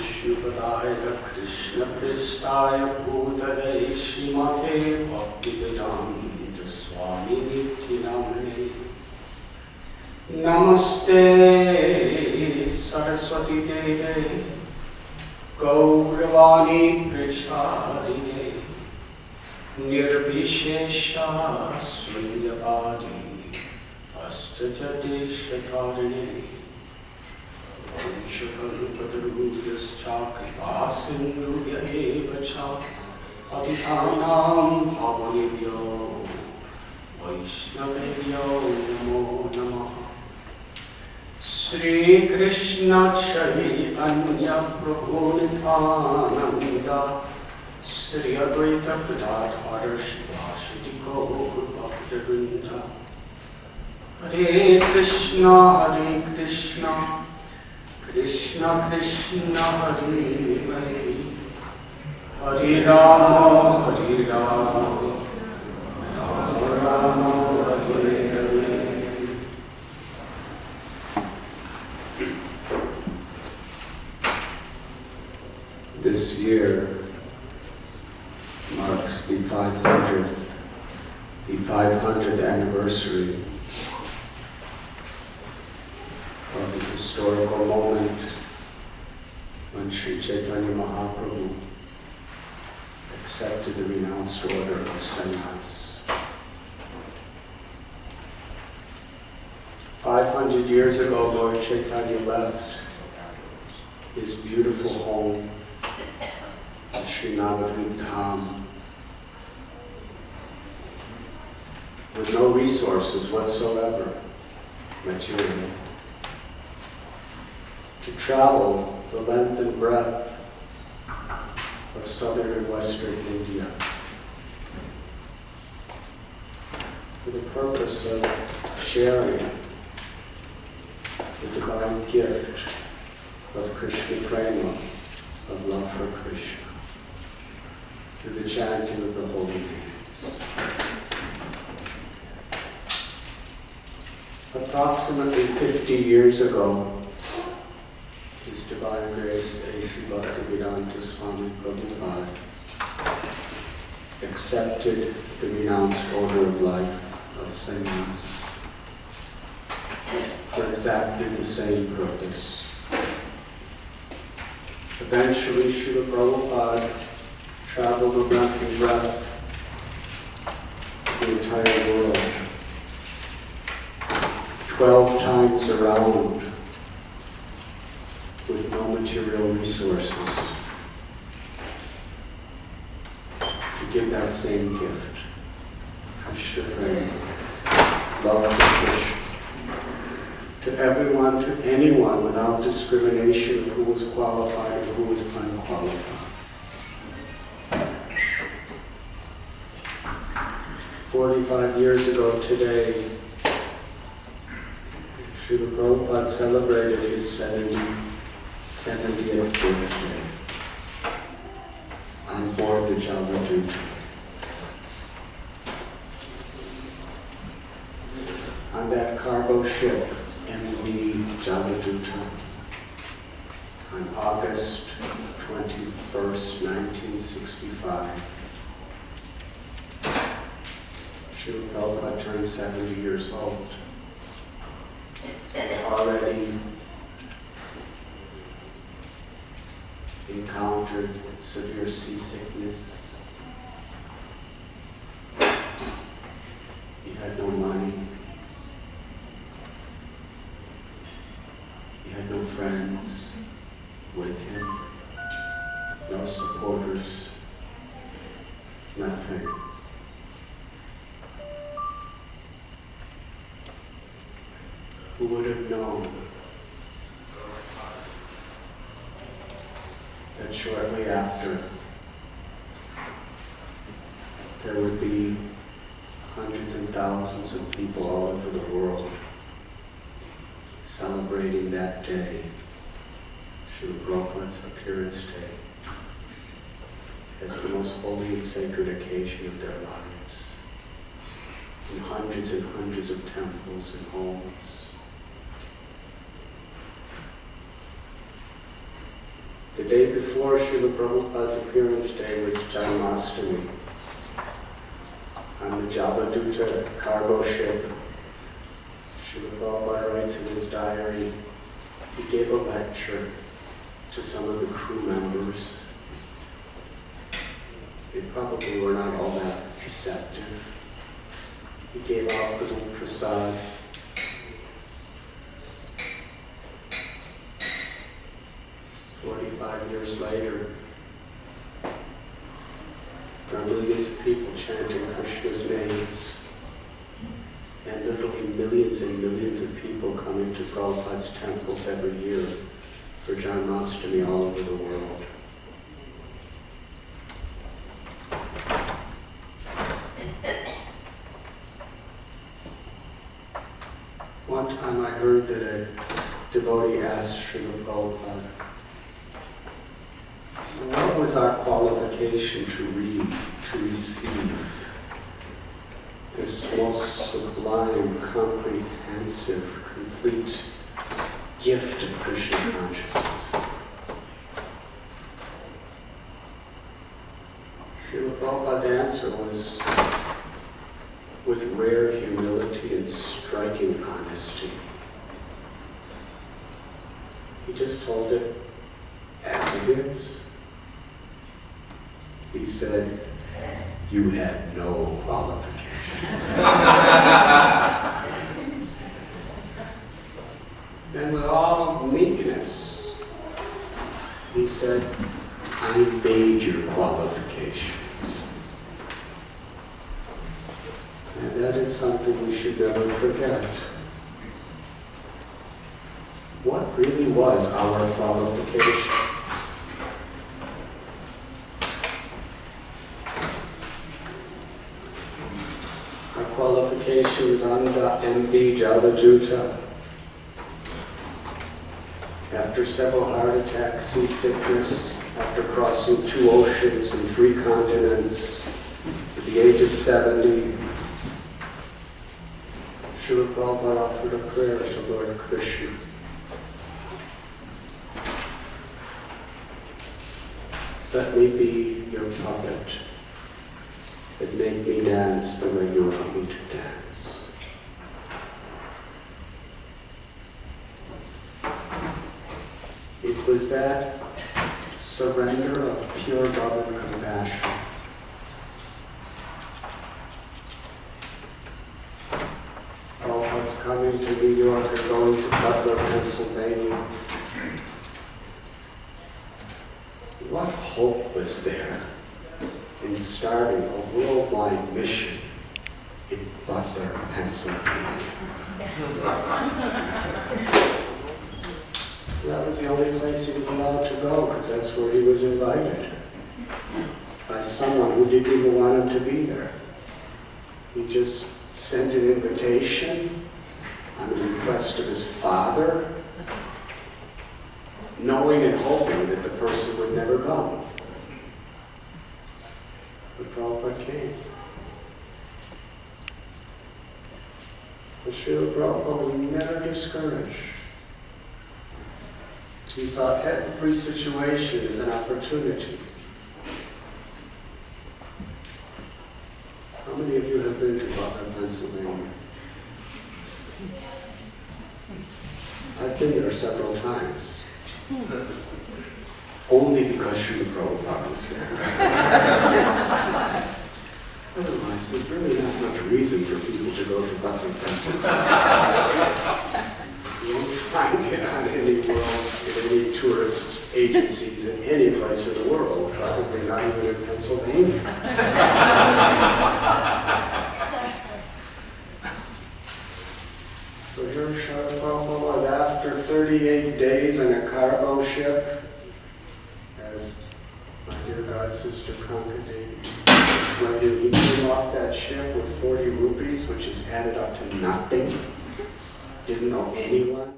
Shubhadaya Krishna Pristaya Bhutale Srimate Bhaktivedanta Swami Nityanamane Namaste Saraswati Deve Gauravani Prachadine Nirvishesha Sunyavadi Astajadeshatarine Vanshakarupadruvyaschakripasinruya evacha Patitanam pavanebhyo Vaishnavebhyo namo namaha Sri Krishna Chaitanya Prabhu Nityananda Sri Advaita Gadadhara Shivasati Gaur Bhaktivinoda Hare Krishna Krishna Krishna Hare Hare Hare Rama Rama Rama Hare Hare. This year marks the 500th anniversary of the historical moment when Sri Chaitanya Mahaprabhu accepted the renounced order of sannyas. 500 years ago, Lord Chaitanya left his beautiful home at Sri Navadvip Dham with no resources whatsoever, materially, to travel the length and breadth of southern and western India for the purpose of sharing the divine gift of Krishna Prema, of love for Krishna, through the chanting of the holy names. Approximately 50 years ago, His Divine Grace A.C. Bhaktivedanta Swami Prabhupada accepted the renounced order of life of sannyas for exactly the same purpose. Eventually, Srila Prabhupada traveled the length and breadth of the entire world, 12 times around, with no material resources, to give that same gift, Krishna Prema, love for Krishna, to everyone, to anyone, without discrimination of who was qualified and who was unqualified. 45 years ago today, Srila Prabhupada celebrated his 70th birthday on board the Javaduta. On that cargo ship, MV Javaduta, on August 21st, 1965, Srila Prabhupada turned 70 years old. Already encountered severe seasickness. He had no money. He had no friends with him, no supporters, nothing. Who would have known that shortly after there would be hundreds and thousands of people all over the world celebrating that day, Srila Prabhupada's appearance day, as the most holy and sacred occasion of their lives, in hundreds and hundreds of temples and homes. The day before Srila Prabhupada's appearance day was Janmashtami. On the Jaladuta cargo ship, Srila Prabhupada writes in his diary, he gave a lecture to some of the crew members. They probably were not all that receptive. He gave out little prasad. Years later, there are millions of people chanting Krishna's names, and literally millions and millions of people coming to Prabhupada's temples every year for Janmashtami all over the world. One time I heard that a devotee asked Srila Prabhupada, what was our qualification to read, to receive this most sublime, comprehensive, complete gift of Krishna consciousness? Srila Prabhupada's answer was with rare humility and striking honesty. He just told it as it is. He said, you had no qualification. Then with all meekness, he said, I made your qualifications. And that is something we should never forget. What really was our qualification? Qualifications on the MV Jaladuta. After several heart attacks, seasickness, after crossing 2 oceans and 3 continents, at the age of 70, Srila Prabhupada offered a prayer to Lord Krishna. Let me be your puppet, and make me dance the way you want me to dance. It was that surrender of pure love and compassion. Prabhupada's coming to New York and going to Butler, Pennsylvania. What hope was there in starting a worldwide mission in Butler, Pennsylvania? That was the only place he was allowed to go, because that's where he was invited by someone who didn't even want him to be there. He just sent an invitation on the request of his father, knowing and hoping that the person would never come. But Prabhupada came. But Srila Prabhupada was never discouraged. He saw every situation as an opportunity. How many of you have been to Butler, Pennsylvania? I've been there several times. Only because Srila Prabhupada was there. Otherwise, there's really not much reason for people to go to Butler, Pennsylvania. You won't find it on any world, in any tourist agencies in any place in the world, probably not even in Pennsylvania. So here Srila Prabhupada was after 38 days in a cargo ship, as my dear God sister Kankadevi explained, he came off that ship with 40 rupees, which is added up to nothing. Didn't know anyone.